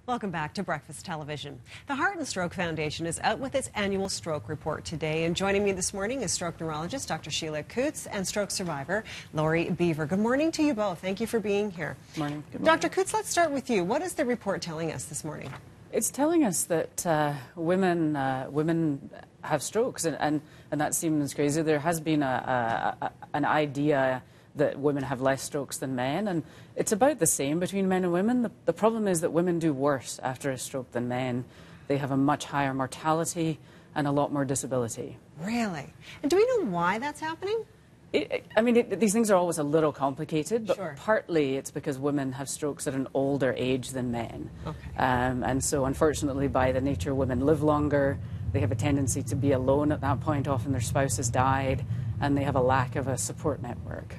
Welcome back to Breakfast Television. The Heart and Stroke Foundation is out with its annual stroke report today, and joining me this morning is stroke neurologist Dr. Sheila Coots and stroke survivor Lori Beaver. Good morning to you both. Thank you for being here. Good morning. Good morning. Dr. Coots, let's start with you. What is the report telling us this morning? It's telling us that women have strokes, and that seems crazy. There has been an idea that women have less strokes than men, and it's about the same between men and women. The problem is that women do worse after a stroke than men. They have a much higher mortality and a lot more disability. Really? And do we know why that's happening? These things are always a little complicated, but Sure. partly it's because women have strokes at an older age than men. Okay. And so, unfortunately, by the nature, women live longer. They have a tendency to be alone at that point. Often their spouse has died, and they have a lack of a support network.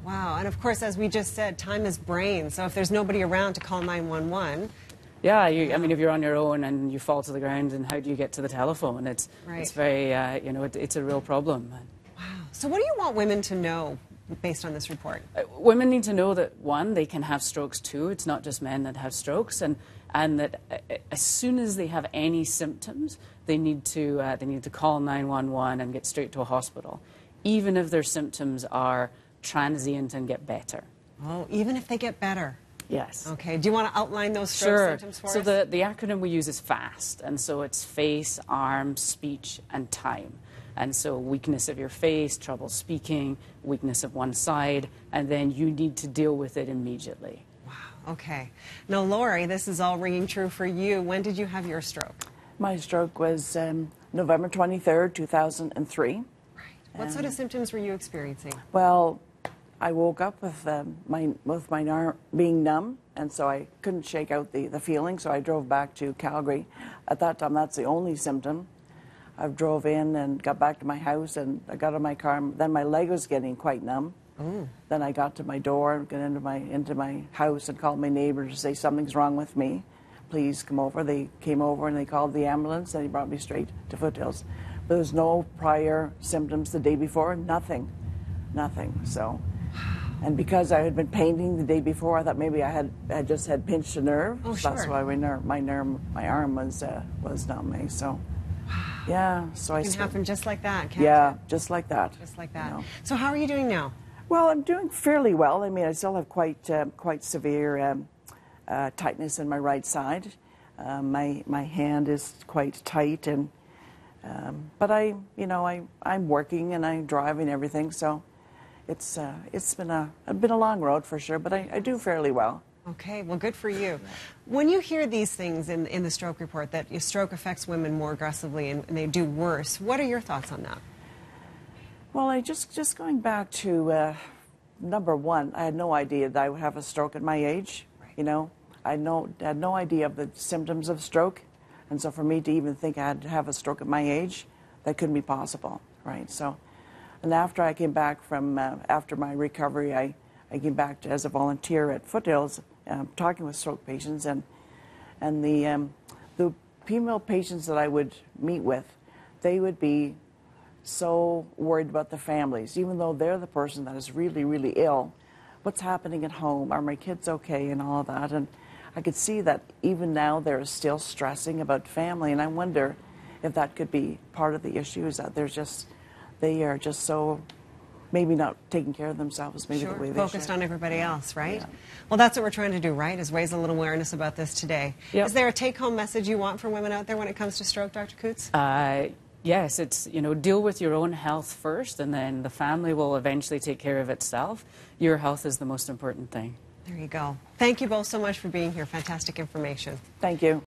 Wow. And of course, as we just said, time is brain. So if there's nobody around to call 911... Yeah, if you're on your own and you fall to the ground, and how do you get to the telephone? It's very, it's a real problem. Wow. So what do you want women to know based on this report? Women need to know that, one, they can have strokes too. It's not just men that have strokes, and that as soon as they have any symptoms, they need to call 911 and get straight to a hospital, even if their symptoms are transient and get better. Oh, even if they get better? Yes. Okay. Do you want to outline those stroke symptoms for us? So the acronym we use is FAST, and so it's face, arm, speech, and time. And so weakness of your face, trouble speaking, weakness of one side, and then you need to deal with it immediately. Wow. Okay. Now, Lori, this is all ringing true for you. When did you have your stroke? My stroke was November 23rd, 2003. Right. What sort of symptoms were you experiencing? Well, I woke up with my arm being numb, and so I couldn't shake out the feeling, so I drove back to Calgary. At that time, that's the only symptom. I drove in and got back to my house, and I got in my car, and then my leg was getting quite numb. Ooh. Then I got to my door, got into my house, and called my neighbor to say something's wrong with me. Please come over. They came over and they called the ambulance, and they brought me straight to Foothills. But there was no prior symptoms the day before, nothing. So, and because I had been painting the day before, I thought maybe I had just had pinched a nerve. Oh, so sure. that's why my arm was numb. So, yeah. So it can happen just like that, can't it? Just like that. Just like that. You know. So how are you doing now? Well, I'm doing fairly well. I mean, I still have quite severe tightness in my right side. My hand is quite tight, and but I'm working and I drive and everything. So it's been a long road for sure, but I do fairly well. Okay, well, good for you. When you hear these things in the stroke report, that your stroke affects women more aggressively and they do worse, what are your thoughts on that? Well, I just going back to number one, I had no idea that I would have a stroke at my age. Right. You know, I had no idea of the symptoms of stroke, and so for me to even think I had to have a stroke at my age, that couldn't be possible, right? So, and after I came back from after my recovery, I came back as a volunteer at Foothills, talking with stroke patients, and the female patients that I would meet with, they would be so worried about the families, even though they're the person that is really, really ill. What's happening at home? Are my kids okay? And all of that. And I could see that even now they're still stressing about family, and I wonder if that could be part of the issue, is that they are just so maybe not taking care of themselves, maybe the way they focused should. on everybody else, right? Yeah. Well, that's what we're trying to do, right, is raise a little awareness about this today. Yep. Is there a take-home message you want for women out there when it comes to stroke, Dr. Coots? Yes, it's, deal with your own health first, and then the family will eventually take care of itself. Your health is the most important thing. There you go. Thank you both so much for being here. Fantastic information. Thank you.